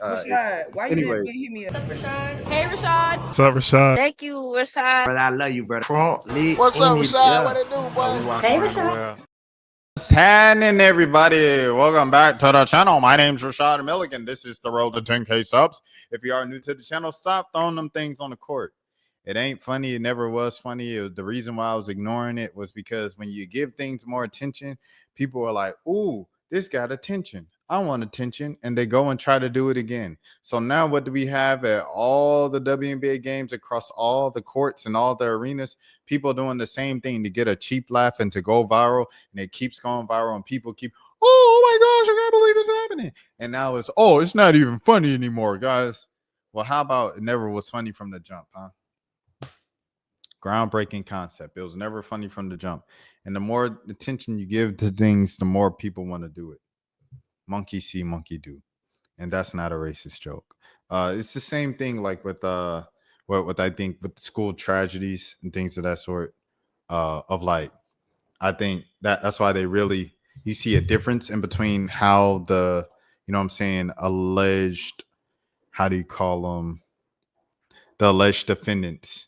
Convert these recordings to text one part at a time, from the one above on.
Rashad, why you didn't Anyways, hit me up? What's up, Rashad? Hey, Rashad. What's up, Rashad? Thank you, Rashad. brother, I love you, brother. What's up, Rashad? What it do, boy? Hey, Rashad. What's happening, everybody? Welcome back to the channel. My name's Rashad Milligan. This is the road to 10K subs. If you are new to the channel, stop throwing them things on the court. It ain't funny. It never was funny. The reason why I was ignoring it was because when you give things more attention, people are like, ooh, this got attention. I want attention. And they go and try to do it again. So now what do we have at all the WNBA games across all the courts and all the arenas? People doing the same thing to get a cheap laugh and to go viral. And it keeps going viral and people keep, oh my gosh, I can't believe it's happening. And now it's, oh, it's not even funny anymore, guys. Well, how about it never was funny from the jump, huh? Groundbreaking concept. It was never funny from the jump. And the more attention you give to things, the more people want to do it. Monkey see, monkey do. And that's not a racist joke. It's the same thing like with what I think with school tragedies and things of that sort. Of like, I think that's why they really, you see a difference in between how the, you know what I'm saying, alleged, how do you call them, the alleged defendants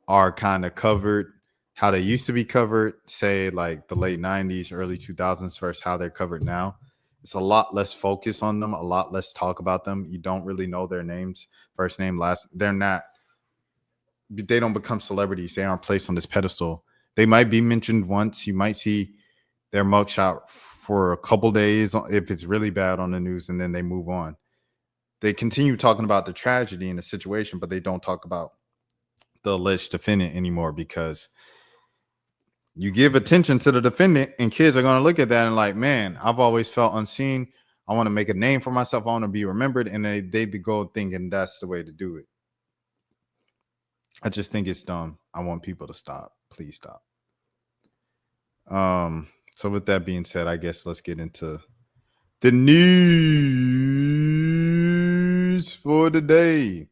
are kind of covered, how they used to be covered, say like the late 90s, early 2000s versus how they're covered now. It's a lot less focus on them, a lot less talk about them. You don't really know their names, first name, last. They don't become celebrities. They aren't placed on this pedestal. They might be mentioned once. You might see their mugshot for a couple days if it's really bad on the news, and then they move on. They continue talking about the tragedy and the situation, but they don't talk about the alleged defendant anymore, because you give attention to the defendant and kids are going to look at that and like, man, I've always felt unseen. I want to make a name for myself. I want to be remembered. And they go thinking that's the way to do it. I just think it's dumb. I want people to stop. Please stop. So with that being said, I guess let's get into the news for the day.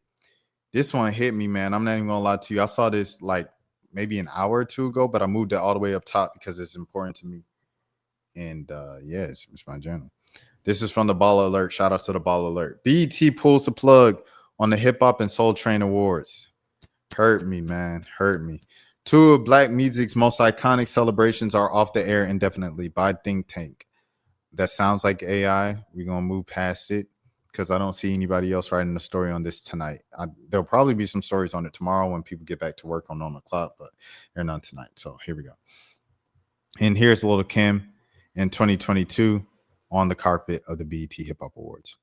This one hit me, man. I'm not even gonna lie to you. I saw this like maybe an hour or two ago, but I moved it all the way up top because it's important to me. And yeah, it's my journal. This is from the Ball Alert. Shout out to the Ball Alert. BET pulls the plug on the Hip Hop and Soul Train Awards. Hurt me, man. Hurt me. Two of Black music's most iconic celebrations are off the air indefinitely by Think Tank. That sounds like AI. We're gonna move past it, because I don't see anybody else writing a story on this tonight. There'll probably be some stories on it tomorrow when people get back to work on normal clock, but they're none tonight. So here we go. And here's Lil' Kim in 2022 on the carpet of the BET Hip Hop Awards.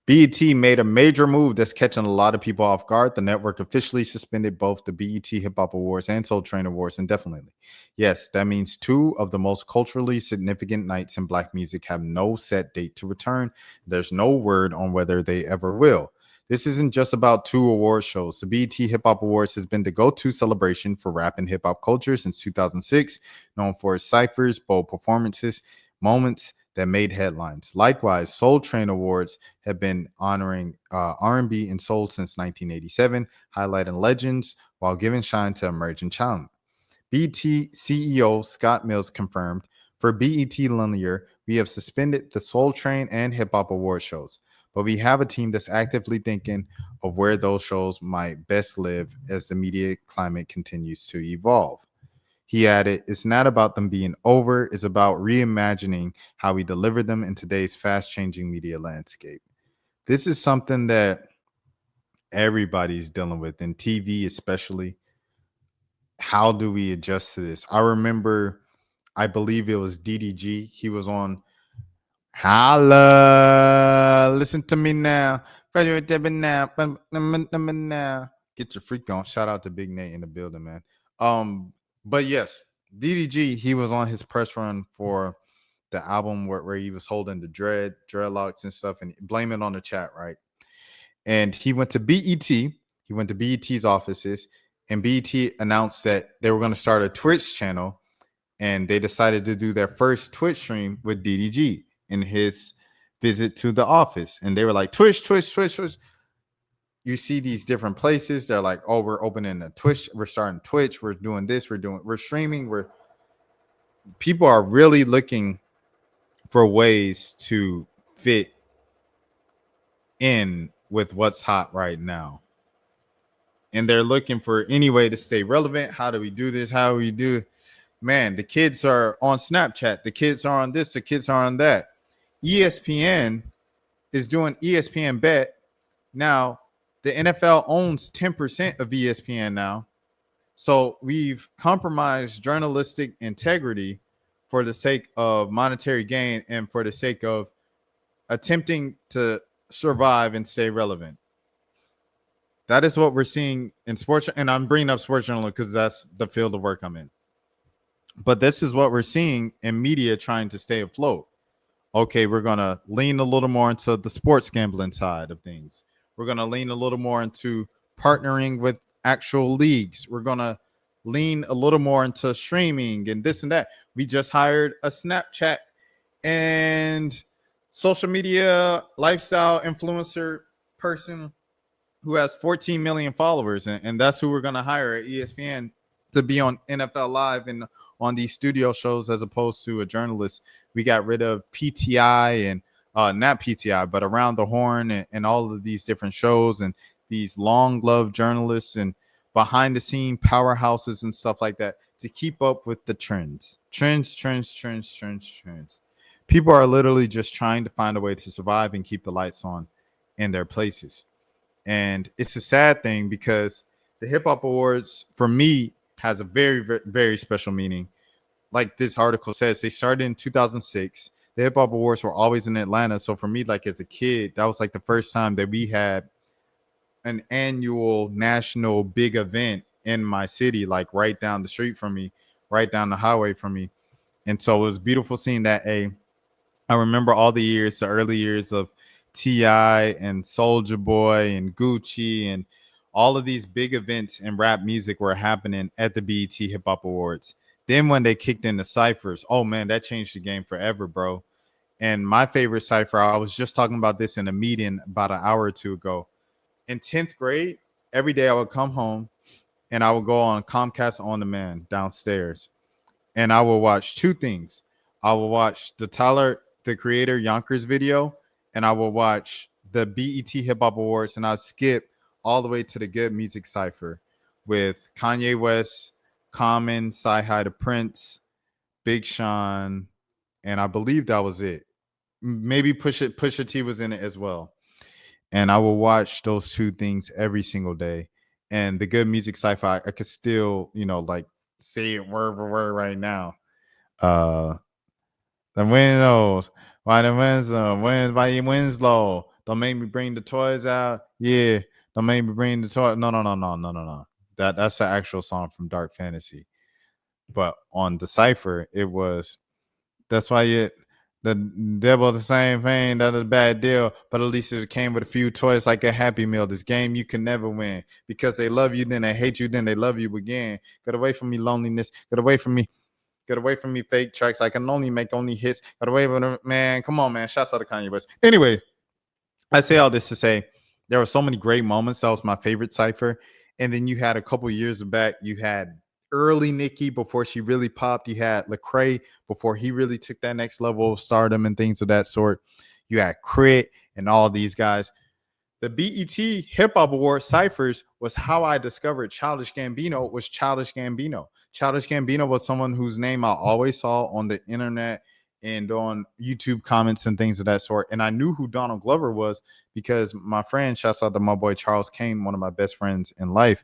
BET made a major move that's catching a lot of people off guard. The network officially suspended both the BET Hip Hop Awards and Soul Train Awards indefinitely. Yes, that means two of the most culturally significant nights in Black music have no set date to return. There's no word on whether they ever will. This isn't just about two award shows. The BET Hip Hop Awards has been the go-to celebration for rap and hip hop culture since 2006, known for its ciphers, bold performances, moments that made headlines. Likewise, Soul Train Awards have been honoring R&B and soul since 1987, highlighting legends while giving shine to emerging talent. BET CEO Scott Mills confirmed, for BET Linear, we have suspended the Soul Train and Hip Hop Award shows, but we have a team that's actively thinking of where those shows might best live as the media climate continues to evolve. He added, it's not about them being over, it's about reimagining how we deliver them in today's fast-changing media landscape. This is something that everybody's dealing with, in TV especially. How do we adjust to this? I remember, I believe it was DDG. He was on Holla, listen to me now. Get your freak on. Shout out to Big Nate in the building, man. But yes, DDG, he was on his press run for the album where he was holding the dreadlocks and stuff, and blame it on the chat, right? And he went to BET. He went to BET's offices, and BET announced that they were going to start a Twitch channel, and they decided to do their first Twitch stream with DDG in his visit to the office. And they were like, Twitch. You see these different places. They're like, oh, we're opening a Twitch. We're starting Twitch. We're doing this. We're streaming. People are really looking for ways to fit in with what's hot right now. And they're looking for any way to stay relevant. How do we do this? How do we do it? Man, the kids are on Snapchat. The kids are on this. The kids are on that. ESPN is doing ESPN Bet. Now, the NFL owns 10% of ESPN now. So we've compromised journalistic integrity for the sake of monetary gain and for the sake of attempting to survive and stay relevant. That is what we're seeing in sports. And I'm bringing up sports journalism because that's the field of work I'm in. But this is what we're seeing in media trying to stay afloat. Okay, we're going to lean a little more into the sports gambling side of things. We're going to lean a little more into partnering with actual leagues. We're going to lean a little more into streaming and this and that. We just hired a Snapchat and social media lifestyle influencer person who has 14 million followers. And that's who we're going to hire at ESPN to be on NFL Live and on these studio shows as opposed to a journalist. We got rid of PTI and not PTI, but Around the Horn and all of these different shows and these long-loved journalists and behind-the-scene powerhouses and stuff like that to keep up with the trends. Trends. People are literally just trying to find a way to survive and keep the lights on in their places. And it's a sad thing because the Hip Hop Awards, for me, has a very, very, very special meaning. Like this article says, they started in 2006. The Hip Hop Awards were always in Atlanta. So for me, like as a kid, that was like the first time that we had an annual national big event in my city, like right down the street from me, right down the highway from me. And so it was beautiful seeing that. I remember all the years, the early years of T.I. and Soulja Boy and Gucci and all of these big events in rap music were happening at the BET Hip Hop Awards. Then when they kicked in the ciphers, oh man, that changed the game forever, bro. And my favorite cipher, I was just talking about this in a meeting about an hour or two ago. In 10th grade, every day I would come home and I would go on Comcast On Demand downstairs. And I will watch two things. I will watch the Tyler, the Creator Yonkers video, and I will watch the BET Hip Hop Awards, and I'll skip all the way to the Good Music Cypher with Kanye West, Common, Sci-Hi to Prince, Big Sean, and I believe that was it. Maybe Pusha T was in it as well. And I will watch those two things every single day. And the Good Music Sci-Fi, I could still, like say it word for word right now. The windows, why the Winslow? Don't make me bring the toys out. Yeah, don't make me bring the toys. No. That's the actual song from Dark Fantasy. But on the cipher, it was that's why the devil the same thing, that is a bad deal, but at least it came with a few toys like a Happy Meal. This game you can never win because they love you, then they hate you, then they love you again. Get away from me, loneliness. Get away from me, fake tracks. I can only make hits. Get away from them, man. Come on, man. Shouts out to Kanye West. Anyway, I say all this to say there were so many great moments. That was my favorite cipher. And then you had a couple years back, you had early Nicki before she really popped. You had Lecrae before he really took that next level of stardom and things of that sort. You had Crit and all these guys. The BET Hip Hop Award ciphers was how I discovered Childish Gambino was Childish Gambino. Childish Gambino was someone whose name I always saw on the internet and on YouTube comments and things of that sort. And I knew who Donald Glover was because my friend, shouts out to my boy Charles Kane, one of my best friends in life.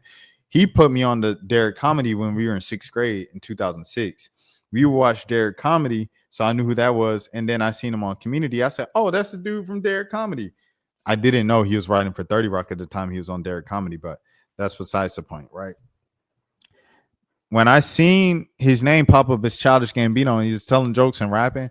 He put me on the Derek Comedy when we were in 6th grade in 2006. We watched Derek Comedy, so I knew who that was. And then I seen him on Community. I said, oh, that's the dude from Derek Comedy. I didn't know he was writing for 30 Rock at the time he was on Derek Comedy, but that's besides the point, right? When I seen his name pop up as Childish Gambino and he was telling jokes and rapping,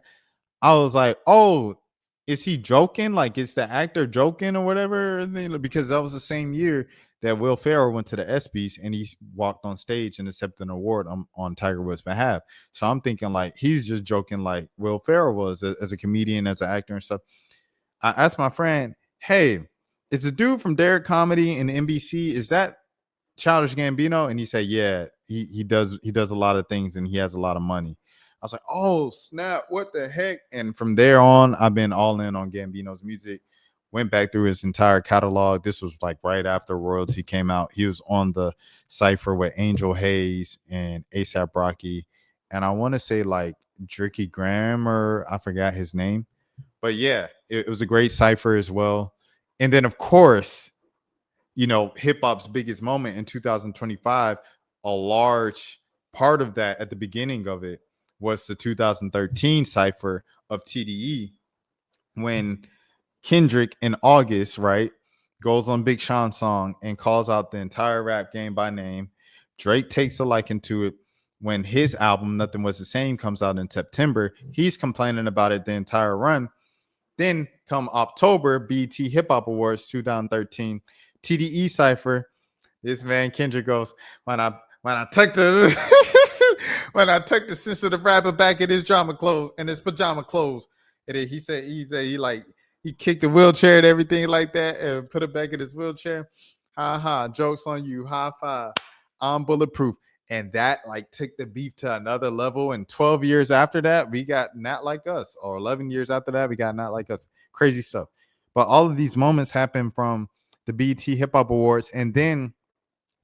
I was like, oh, is he joking? Like, is the actor joking or whatever? Because that was the same year that Will Ferrell went to the ESPYs and he walked on stage and accepted an award on Tiger Woods' behalf. So I'm thinking like he's just joking like Will Ferrell was as a comedian, as an actor and stuff. I asked my friend, hey, is the dude from Derek Comedy and NBC, is that Childish Gambino? And he said, yeah, he does a lot of things and he has a lot of money. I was like, oh, snap, what the heck? And from there on, I've been all in on Gambino's music. went back through his entire catalog. This was like right after Royalty came out. He was on the cipher with Angel Hayes and ASAP Rocky, and I want to say like Dricky Graham, or I forgot his name. But yeah, it was a great cipher as well. And then of course, hip hop's biggest moment in 2025, a large part of that at the beginning of it was the 2013 cipher of TDE, when Kendrick in August, right, goes on Big Sean's song and calls out the entire rap game by name. Drake takes a liking to it. When his album Nothing Was the Same comes out in September, he's complaining about it the entire run. Then come October, BET Hip Hop Awards 2013, TDE cipher. This man Kendrick goes, when I tucked the when I tucked the sensitive rapper back in his drama clothes and his pajama clothes, and then he said he kicked the wheelchair and everything like that and put it back in his wheelchair. Ha ha, jokes on you, high five. I'm bulletproof. And that like took the beef to another level. And 12 years after that, we got Not Like Us. Or 11 years after that, we got Not Like Us. Crazy stuff. But all of these moments happen from the BET Hip Hop Awards, and then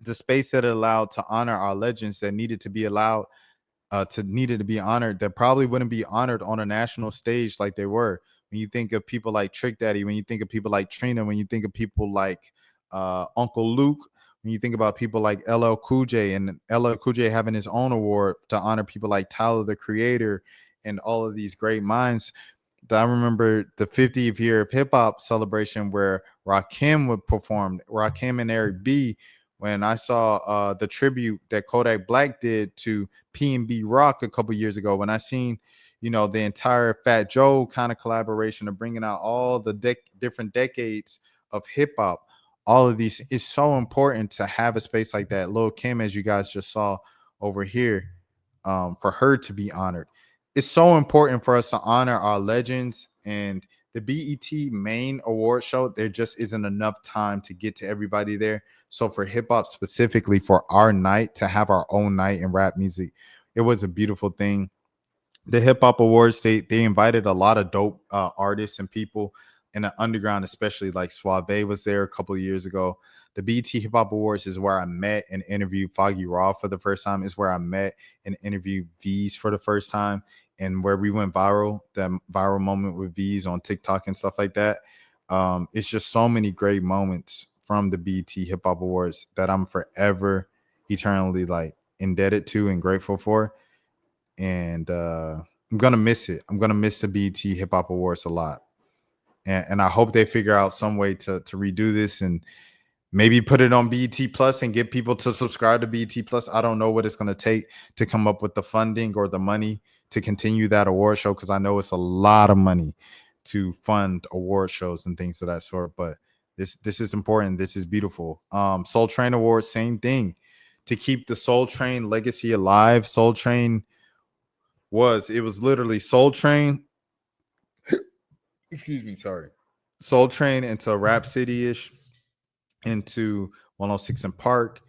the space that it allowed to honor our legends that needed to be honored, that probably wouldn't be honored on a national stage like they were. When you think of people like Trick Daddy, when you think of people like Trina, when you think of people like Uncle Luke, when you think about people like LL Cool J, and LL Cool J having his own award to honor people like Tyler the Creator and all of these great minds. I remember the 50th year of hip hop celebration where Rakim would perform, Rakim and Eric B. When I saw the tribute that Kodak Black did to P&B Rock a couple years ago, when I seen, the entire Fat Joe kind of collaboration of bringing out all the different decades of hip hop, all of these, it's so important to have a space like that. Lil Kim, as you guys just saw over here, for her to be honored. It's so important for us to honor our legends. And the BET main award show, there just isn't enough time to get to everybody there. So for hip hop specifically, for our night to have our own night in rap music, it was a beautiful thing. The hip hop awards, they invited a lot of dope artists and people in the underground, especially like Suave was there a couple of years ago. The BET Hip Hop Awards is where I met and interviewed Foggy Raw for the first time. Is where I met and interviewed V's for the first time, and where we went viral, that viral moment with V's on TikTok and stuff like that. It's just so many great moments from the BET Hip Hop Awards that I'm forever, eternally like indebted to and grateful for. And I'm gonna miss it. I'm gonna miss the BET Hip Hop Awards a lot. And I hope they figure out some way to redo this and maybe put it on BET Plus and get people to subscribe to BET Plus. I don't know what it's going to take to come up with the funding or the money to continue that award show, because I know it's a lot of money to fund award shows and things of that sort. But this is important. This is beautiful. Soul Train Awards, same thing. To keep the Soul Train legacy alive, Soul Train was literally Soul Train. Excuse me, sorry. Soul Train into Rap City-ish, into 106 and Park,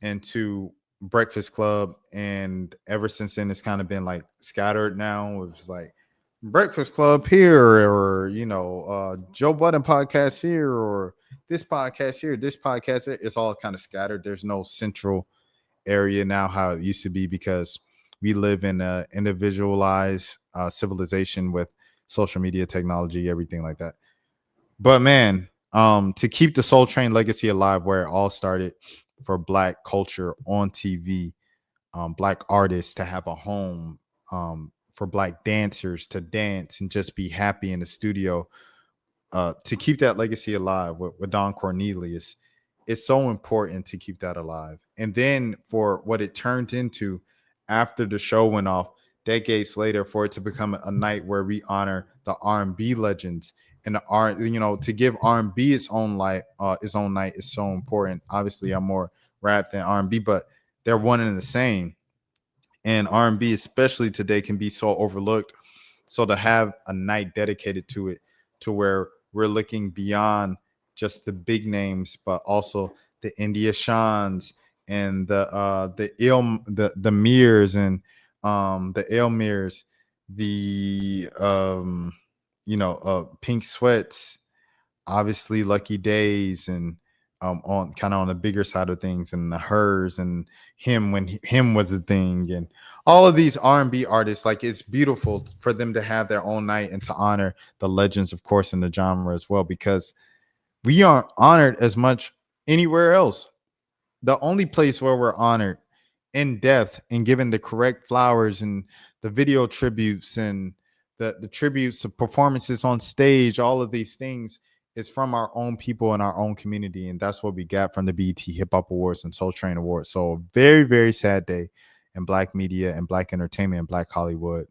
into Breakfast Club, and ever since then it's kind of been like scattered now. It's like Breakfast Club here, or Joe Budden podcast here, or this podcast here, this podcast here. It's all kind of scattered. There's no central area now how it used to be, because we live in a individualized civilization with social media, technology, everything like that. But man, to keep the Soul Train legacy alive, where it all started, for Black culture on TV, Black artists to have a home, for Black dancers to dance and just be happy in the studio, to keep that legacy alive with Don Cornelius, it's so important to keep that alive. And then for what it turned into after the show went off, decades later, for it to become a night where we honor the R&B legends, and the to give R&B its own night is so important. Obviously, I'm more rap than R&B, but they're one and the same. And R&B, especially today, can be so overlooked. So to have a night dedicated to it, to where we're looking beyond just the big names, but also the India Shans and the Mears and the Elmirs, the Pink Sweats. obviously Lucky Days and on kind of on the bigger side of things, and the Hers and him when him was a thing, and all of these R&B artists. Like, it's beautiful for them to have their own night and to honor the legends, of course, in the genre as well, because we aren't honored as much anywhere else. The only place where we're honored in depth and given the correct flowers and the video tributes and the tributes of performances on stage, all of these things, is from our own people in our own community. And that's what we got from the BET Hip Hop Awards and Soul Train Awards. So a very, very sad day in Black media and Black entertainment and Black Hollywood.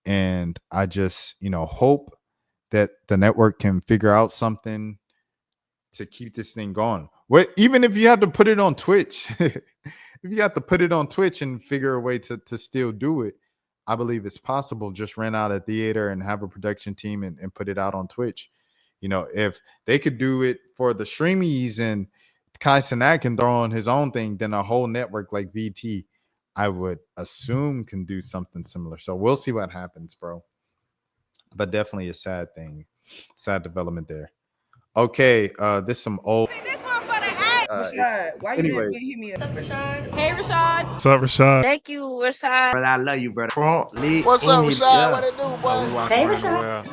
And I just, hope that the network can figure out something to keep this thing going. Even if you have to put it on Twitch, if you have to put it on Twitch and figure a way to still do it, I believe it's possible. Just rent out a theater and have a production team and put it out on Twitch. If they could do it for the streamies and Kai Cenat can throw on his own thing, then a whole network like VT, I would assume, can do something similar. So we'll see what happens, bro. But definitely a sad thing, sad development there. Okay, this is some old. Rashad, why you didn't hit me up? What's up, Rashad? Hey, Rashad. What's up, Rashad? Thank you, Rashad. Brother, I love you, brother. Front lit. What's up, Rashad? Yeah. What it do, boy? Hey, Rashad.